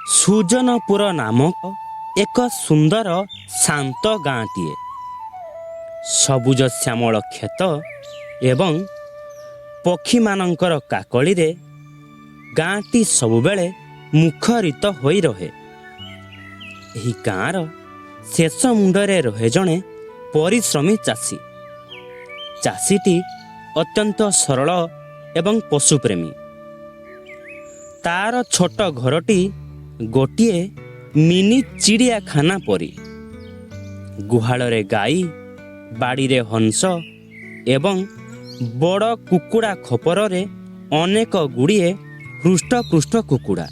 ସୁଜନପୁର ନାମକ ଏକ ସୁନ୍ଦର ଶାନ୍ତ ଗାଁଟିଏ। ସବୁଜ ଶ୍ୟାମଳ କ୍ଷେତ ଏବଂ ପକ୍ଷୀମାନଙ୍କର କାକଳିରେ ଗାଁଟି ସବୁବେଳେ ମୁଖରିତ ହୋଇ ରହେ। ଏହି ଗାଁର ଶେଷ ମୁଣ୍ଡରେ ରହେ ଜଣେ ପରିଶ୍ରମୀ ଚାଷୀ। ଚାଷୀଟି ଅତ୍ୟନ୍ତ ସରଳ ଏବଂ ପଶୁପ୍ରେମୀ। ତାର ଛୋଟ ଘରଟି ଗୋଟିଏ ମିନି ଚିଡ଼ିଆଖାନା ପରି। ଗୁହାଳରେ ଗାଈ, ବାଡ଼ିରେ ହଂସ ଏବଂ ବଡ଼ କୁକୁଡ଼ା ଖପରରେ ଅନେକ ଗୁଡ଼ିଏ ହୃଷ୍ଟପୃଷ୍ଟ କୁକୁଡ଼ା।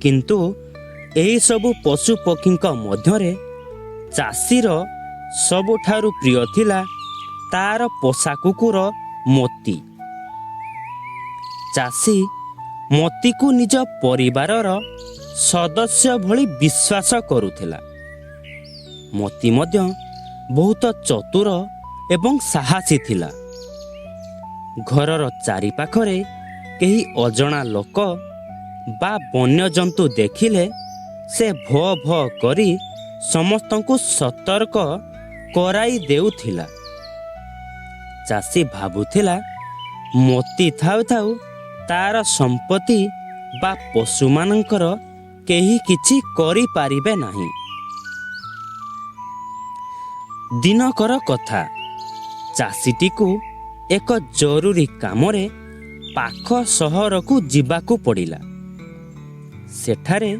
କିନ୍ତୁ ଏହିସବୁ ପଶୁପକ୍ଷୀଙ୍କ ମଧ୍ୟରେ ଚାଷୀର ସବୁଠାରୁ ପ୍ରିୟ ଥିଲା ତାର ପୋଷା କୁକୁର ମୋତି। ଚାଷୀ ମୋତିକୁ ନିଜ ପରିବାରର ସଦସ୍ୟ ଭଳି ବିଶ୍ୱାସ କରୁଥିଲା। ମୋତି ମଧ୍ୟ ବହୁତ ଚତୁର ଏବଂ ସାହସୀ ଥିଲା। ଘରର ଚାରିପାଖରେ କେହି ଅଜଣା ଲୋକ ବା ବନ୍ୟଜନ୍ତୁ ଦେଖିଲେ ସେ ଭୋ ଭୋ କରି ସମସ୍ତଙ୍କୁ ସତର୍କ କରାଇ ଦେଉଥିଲା। ଚାଷୀ ଭାବୁଥିଲା ମୋତି ଥାଉ ଥାଉ ତାର ସମ୍ପତ୍ତି ବା ପଶୁମାନଙ୍କର କେହି କିଛି କରିପାରିବେ ନାହିଁ। ଦିନକର କଥା, ଚାଷୀଟିକୁ ଏକ ଜରୁରୀ କାମରେ ପାଖ ସହରକୁ ଯିବାକୁ ପଡ଼ିଲା। ସେଠାରେ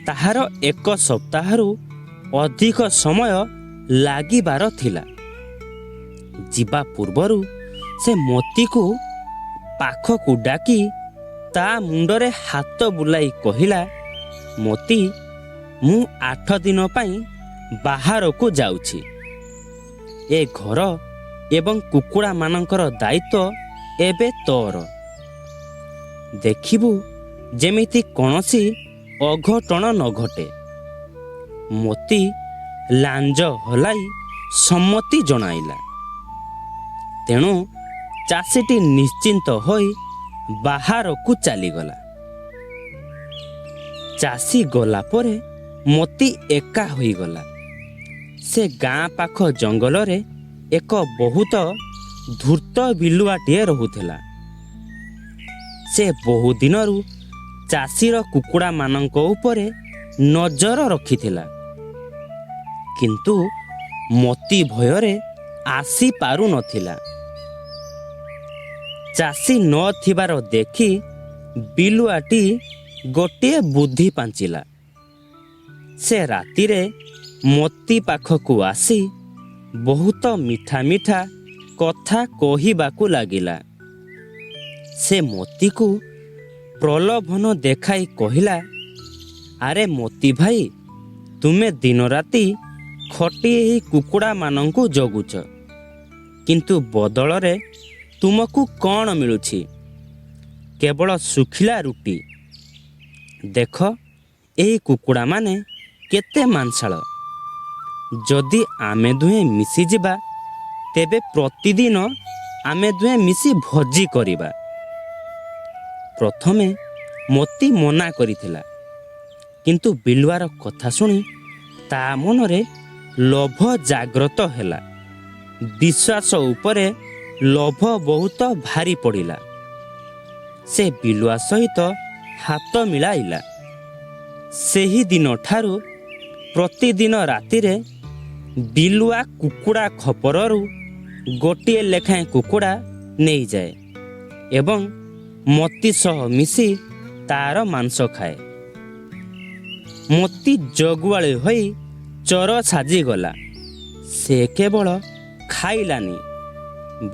ତାହାର ଏକ ସପ୍ତାହରୁ ଅଧିକ ସମୟ ଲାଗିବାର ଥିଲା। ଯିବା ପୂର୍ବରୁ ସେ ମୋତିକୁ ପାଖକୁ ଡାକି ତା ମୁଣ୍ଡରେ ହାତ ବୁଲାଇ କହିଲା, ମୋତି, ମୁଁ 8 ଦିନ ପାଇଁ ବାହାରକୁ ଯାଉଛି। ଏ ଘର ଏବଂ କୁକୁଡ଼ାମାନଙ୍କର ଦାୟିତ୍ୱ ଏବେ ତୋର। ଦେଖିବୁ ଯେମିତି କୌଣସି ଅଘଟଣ ନ ଘଟେ। ମୋତି ଲାଞ୍ଜ ହଲାଇ ସମ୍ମତି ଜଣାଇଲା। ତେଣୁ ଚାଷୀଟି ନିଶ୍ଚିନ୍ତ ହୋଇ ବାହାରକୁ ଚାଲିଗଲା। ଚାଷୀ ଗଲା ପରେ ମୋତି ଏକା ହୋଇଗଲା। ସେ ଗାଁ ପାଖ ଜଙ୍ଗଲରେ ଏକ ବହୁତ ଧୂର୍ତ୍ତ ବିଲୁଆଟିଏ ରହୁଥିଲା। ସେ ବହୁ ଦିନରୁ ଚାଷୀର କୁକୁଡ଼ାମାନଙ୍କ ଉପରେ ନଜର ରଖିଥିଲା। କିନ୍ତୁ ମୋତି ଭୟରେ ଆସିପାରୁନଥିଲା। ଚାଷୀ ନଥିବାର ଦେଖି ବିଲୁଆଟି ଗୋଟିଏ ବୁଦ୍ଧି ପାଞ୍ଚିଲା। ସେ ରାତିରେ ମୋତି ପାଖକୁ ଆସି ବହୁତ ମିଠା ମିଠା କଥା କହିବାକୁ ଲାଗିଲା। ସେ ମୋତିକୁ ପ୍ରଲୋଭନ ଦେଖାଇ କହିଲା, ଆରେ ମୋତି ଭାଇ, ତୁମେ ଦିନରାତି ଖଟି ଏହି କୁକୁଡ଼ାମାନଙ୍କୁ ଜଗୁଛ, କିନ୍ତୁ ବଦଳରେ ତୁମକୁ କ'ଣ ମିଳୁଛି? କେବଳ ଶୁଖିଲା ରୁଟି। ଦେଖ, ଏହି କୁକୁଡ଼ାମାନେ କେତେ ମାଂସାଳ। ଯଦି ଆମେ ଦୁହେଁ ମିଶିଯିବା, ତେବେ ପ୍ରତିଦିନ ଆମେ ଦୁହେଁ ମିଶି ଭୋଜି କରିବା। ପ୍ରଥମେ ମୋତି ମନା କରିଥିଲା, କିନ୍ତୁ ବିଲୁଆର କଥା ଶୁଣି ତା ମନରେ ଲୋଭ ଜାଗ୍ରତ ହେଲା। ବିଶ୍ୱାସ ଉପରେ ଲୋଭ ବହୁତ ଭାରି ପଡ଼ିଲା। ସେ ବିଲୁଆ ସହିତ ହାତ ମିଳାଇଲା। ସେହି ଦିନଠାରୁ ପ୍ରତିଦିନ ରାତିରେ ବିଲୁଆ କୁକୁଡ଼ା ଖପରରୁ ଗୋଟିଏ ଲେଖାଏଁ କୁକୁଡ଼ା ନେଇଯାଏ ଏବଂ ମୋତି ସହ ମିଶି ତାର ମାଂସ ଖାଏ। ମୋତି ଜଗୁଆଳି ହୋଇ ଚୋର ସାଜିଗଲା। ସେ କେବଳ ଖାଇଲାନି,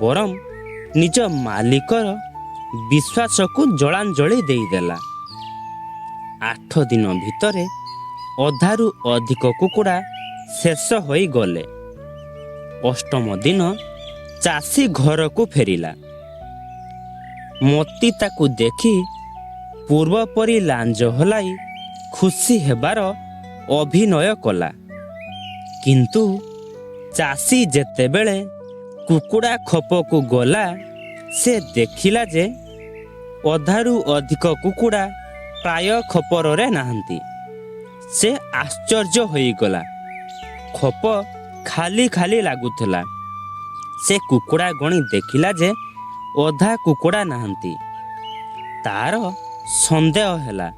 ବରଂ ନିଜ ମାଲିକର ବିଶ୍ୱାସକୁ ଜଳାଞ୍ଜଳି ଦେଇଦେଲା। 8 ଦିନ ଭିତରେ ଅଧାରୁ ଅଧିକ କୁକୁଡ଼ା ଶେଷ ହୋଇଗଲେ। 8ମ ଦିନ ଚାଷୀ ଘରକୁ ଫେରିଲା। ମୋତି ତାକୁ ଦେଖି ପୂର୍ବପରି ଲାଞ୍ଜ ହଲାଇ ଖୁସି ହେବାର ଅଭିନୟ କଲା। କିନ୍ତୁ ଚାଷୀ ଯେତେବେଳେ କୁକୁଡ଼ା ଖପକୁ ଗଲା, ସେ ଦେଖିଲା ଯେ ଅଧାରୁ ଅଧିକ କୁକୁଡ଼ା ପ୍ରାୟ ଖପରରେ ନାହାନ୍ତି। ସେ ଆଶ୍ଚର୍ଯ୍ୟ ହୋଇଗଲା। ଖପ ଖାଲି ଖାଲି ଲାଗୁଥିଲା। ସେ କୁକୁଡ଼ା ଗଣି ଦେଖିଲା ଯେ ଅଧା କୁକୁଡ଼ା ନାହାନ୍ତି। ତାର ସନ୍ଦେହ ହେଲା,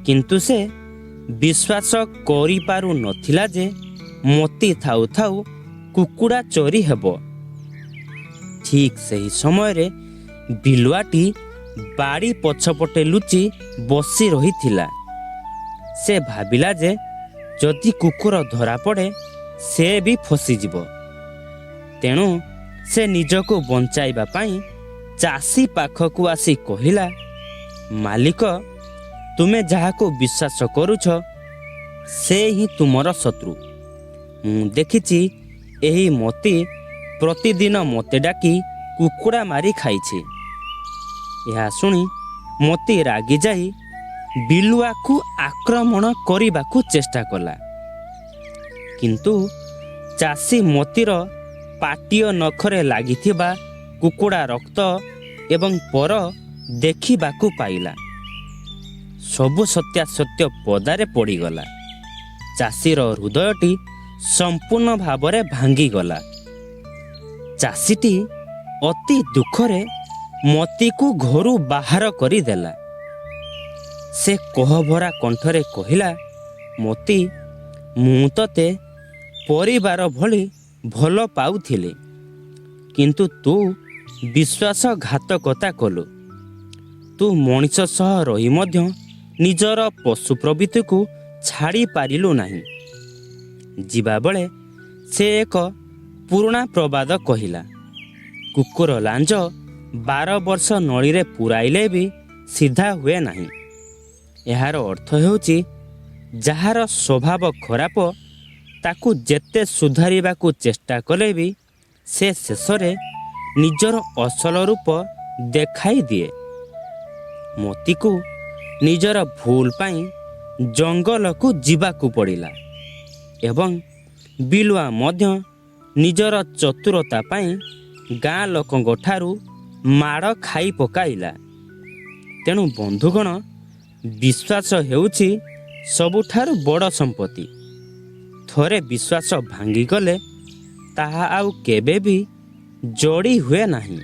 କିନ୍ତୁ ସେ ବିଶ୍ୱାସ କରିପାରୁ ନଥିଲା ଯେ ମୋତି ଥାଉ ଥାଉ କୁକୁଡ଼ା ଚୋରି ହେବ। ଠିକ୍ ସେହି ସମୟରେ ବିଲୁଆଟି ବାଡ଼ି ପଛପଟେ ଲୁଚି ବସି ରହିଥିଲା। ସେ ଭାବିଲା ଯେ ଯଦି କୁକୁର ଧରା ପଡ଼େ ସେ ବି ଫସିଯିବ। ତେଣୁ ସେ ନିଜକୁ ବଞ୍ଚାଇବା ପାଇଁ ଚାଷୀ ପାଖକୁ ଆସି କହିଲା, ମାଲିକ, ତୁମେ ଯାହାକୁ ବିଶ୍ୱାସ କରୁଛ ସେ ହିଁ ତୁମର ଶତ୍ରୁ। ମୁଁ ଦେଖିଛି ଏହି ମୋତି ପ୍ରତିଦିନ ମୋତେ ଡାକି କୁକୁଡ଼ା ମାରି ଖାଇଛି। ଏହା ଶୁଣି ମୋତି ରାଗିଯାଇ ବିଲୁଆକୁ ଆକ୍ରମଣ କରିବାକୁ ଚେଷ୍ଟା କଲା। କିନ୍ତୁ ଚାଷୀ ମୋତିର ପାଟିଅ ନଖରେ ଲାଗିଥିବା କୁକୁଡ଼ା ରକ୍ତ ଏବଂ ପର ଦେଖିବାକୁ ପାଇଲା। ସବୁ ସତ୍ୟାସତ୍ୟ ପଦାରେ ପଡ଼ିଗଲା। ଚାଷୀର ହୃଦୟଟି ସମ୍ପୂର୍ଣ୍ଣ ଭାବରେ ଭାଙ୍ଗିଗଲା। ଚାଷୀଟି ଅତି ଦୁଃଖରେ ମୋତିକୁ ଘରୁ ବାହାର କରିଦେଲା। ସେ କୋହଭରା କଣ୍ଠରେ କହିଲା, ମୋତି, ମୁଁ ତୋତେ ପରିବାର ଭଳି ଭଲ ପାଉଥିଲି, କିନ୍ତୁ ତୁ ବିଶ୍ୱାସଘାତକତା କଲୁ। ତୁ ମଣିଷ ସହ ରହି ମଧ୍ୟ ନିଜର ପଶୁ ପ୍ରବୃତ୍ତିକୁ ଛାଡ଼ି ପାରିଲୁ ନାହିଁ। ଯିବାବେଳେ ସେ ଏକ ପୁରୁଣା ପ୍ରବାଦ କହିଲା, କୁକୁର ଲାଞ୍ଜ 12 ବର୍ଷ ନଳୀରେ ପୁରାଇଲେ ବି ସିଧା ହୁଏ ନାହିଁ। ଏହାର ଅର୍ଥ ହେଉଛି, ଯାହାର ସ୍ୱଭାବ ଖରାପ ତାକୁ ଯେତେ ସୁଧାରିବାକୁ ଚେଷ୍ଟା କଲେ ବି ସେ ଶେଷରେ ନିଜର ଅସଲ ରୂପ ଦେଖାଇ ଦିଏ। ମୋତିକୁ ନିଜର ଭୁଲ ପାଇଁ ଜଙ୍ଗଲକୁ ଯିବାକୁ ପଡ଼ିଲା ଏବଂ ବିଲୁଆ ମଧ୍ୟ ନିଜର ଚତୁରତା ପାଇଁ ଗାଁ ଲୋକଙ୍କ ଠାରୁ ମାଡ଼ ଖାଇ ପକାଇଲା। ତେଣୁ ବନ୍ଧୁଗଣ, ବିଶ୍ୱାସ ହେଉଛି ସବୁଠାରୁ ବଡ଼ ସମ୍ପତ୍ତି। ଥରେ ବିଶ୍ୱାସ ଭାଙ୍ଗିଗଲେ ତାହା ଆଉ କେବେ ବି ଯୋଡ଼ି ହୁଏ ନାହିଁ।